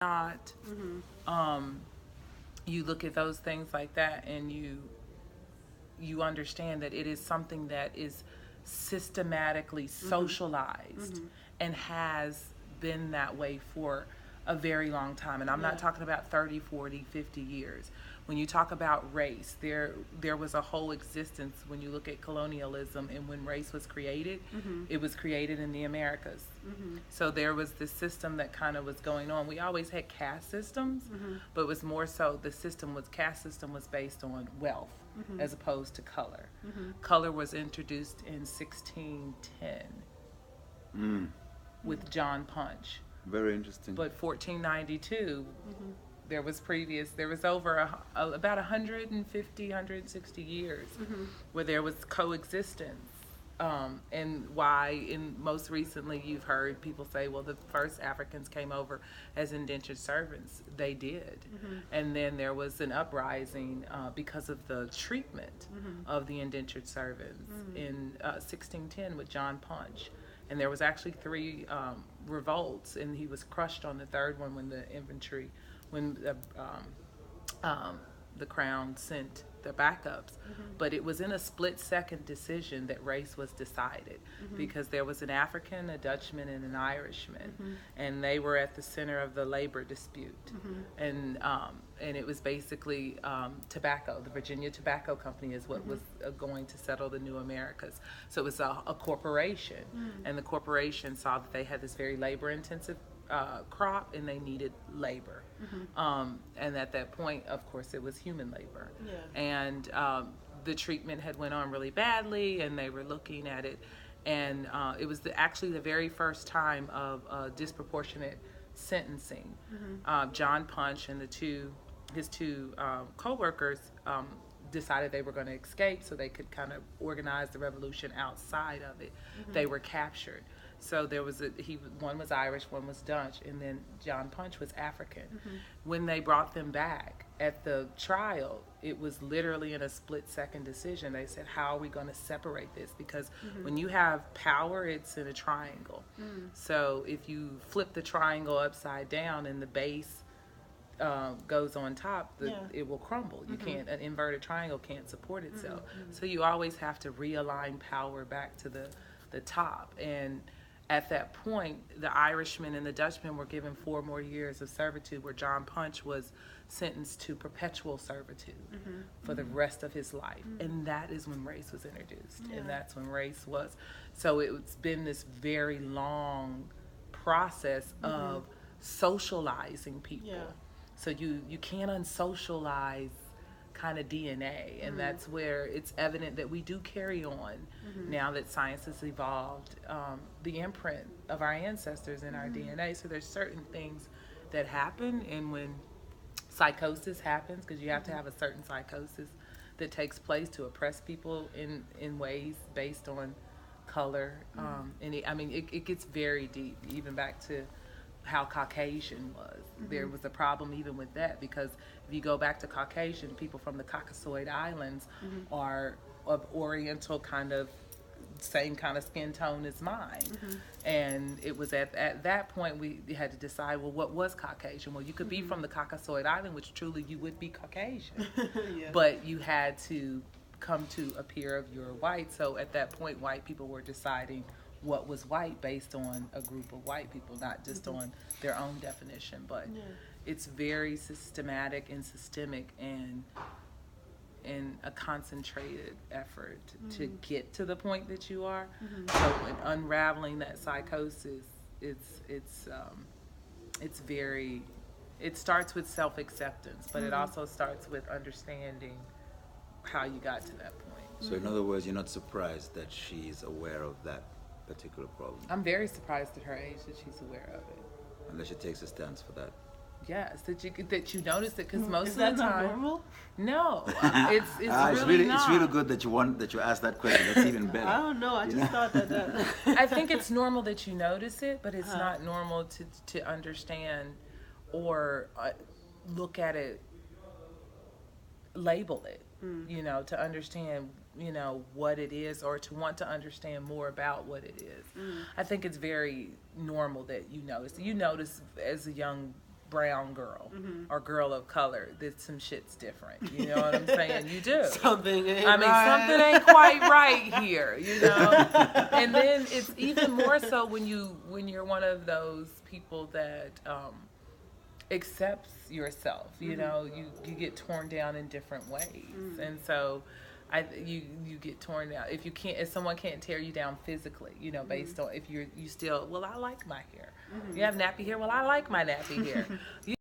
not. You look at those things like that, and you understand that it is something that is systematically socialized and has been that way for a very long time. And I'm not talking about 30, 40, 50 years. When you talk about race, there was a whole existence when you look at colonialism, and when race was created, it was created in the Americas. So there was this system that kind of was going on. We always had caste systems, but it was more so caste system was based on wealth as opposed to color. Color was introduced in 1610 with John Punch. Very interesting. But 1492, there was over about 150, 160 years where there was coexistence. And most recently you've heard people say, well, the first Africans came over as indentured servants. They did. And then there was an uprising because of the treatment of the indentured servants in 1610 with John Punch. And there was actually 3 revolts, and he was crushed on the 3rd one when the crown sent the backups. But it was in a split-second decision that race was decided, because there was an African, a Dutchman, and an Irishman, and they were at the center of the labor dispute. And it was basically tobacco. The Virginia Tobacco Company is what was going to settle the new Americas. So it was a corporation, and the corporation saw that they had this very labor-intensive crop, and they needed labor. And at that point, of course, it was human labor. And the treatment had went on really badly, and they were looking at it, and it was actually the very first time of disproportionate sentencing. John Punch and his two co-workers decided they were going to escape so they could kind of organize the revolution outside of it. They were captured. So there was one was Irish, one was Dutch, and then John Punch was African. When they brought them back at the trial, it was literally in a split-second decision. They said, how are we going to separate this? Because when you have power, it's in a triangle. So if you flip the triangle upside down and the base goes on top, it will crumble. You can't. An inverted triangle can't support itself. So you always have to realign power back to the top. And at that point, the Irishman and the Dutchman were given 4 more years of servitude, where John Punch was sentenced to perpetual servitude for the rest of his life. And that is when race was introduced. And that's when race was. So it's been this very long process of socializing people. So you can't unsocialize kind of DNA, and that's where it's evident that we do carry on now that science has evolved, the imprint of our ancestors in our DNA. So there's certain things that happen, and when psychosis happens, because you have to have a certain psychosis that takes place to oppress people in ways based on color, and it gets very deep, even back to how Caucasian was. There was a problem even with that, because if you go back to Caucasian, people from the Caucasoid Islands are of Oriental same kind of skin tone as mine. And it was at that point we had to decide, well, what was Caucasian? Well, you could be from the Caucasoid Island, which truly you would be Caucasian, but you had to come to appear of your white. So at that point, white people were deciding what was white based on a group of white people, not just on their own definition. But it's very systematic and systemic, and a concentrated effort to get to the point that you are. So in unraveling that psychosis, it starts with self-acceptance, but it also starts with understanding how you got to that point. So in other words, you're not surprised that she's aware of that particular problem? I'm very surprised at her age that she's aware of it. Unless she takes a stance for that. Yes, that you notice it, because most Is of the that not time. normal? No, it's really not. It's really good that you asked that question. That's even better. I don't know. I just thought that. I think it's normal that you notice it, but it's not normal to understand or look at it, label it. To understand, what it is, or to want to understand more about what it is. I think it's very normal that you notice. You notice as a young brown girl or girl of color, that some shit's different. You know what I'm saying? You do. Something ain't I mean, right. something ain't quite right here, you know? And then it's even more so when you're one of those people that accepts yourself, you know, you get torn down in different ways. And so you get torn down if someone can't tear you down physically, you know, based on if you still, well, I like my hair. You have nappy hair, well, I like my nappy hair.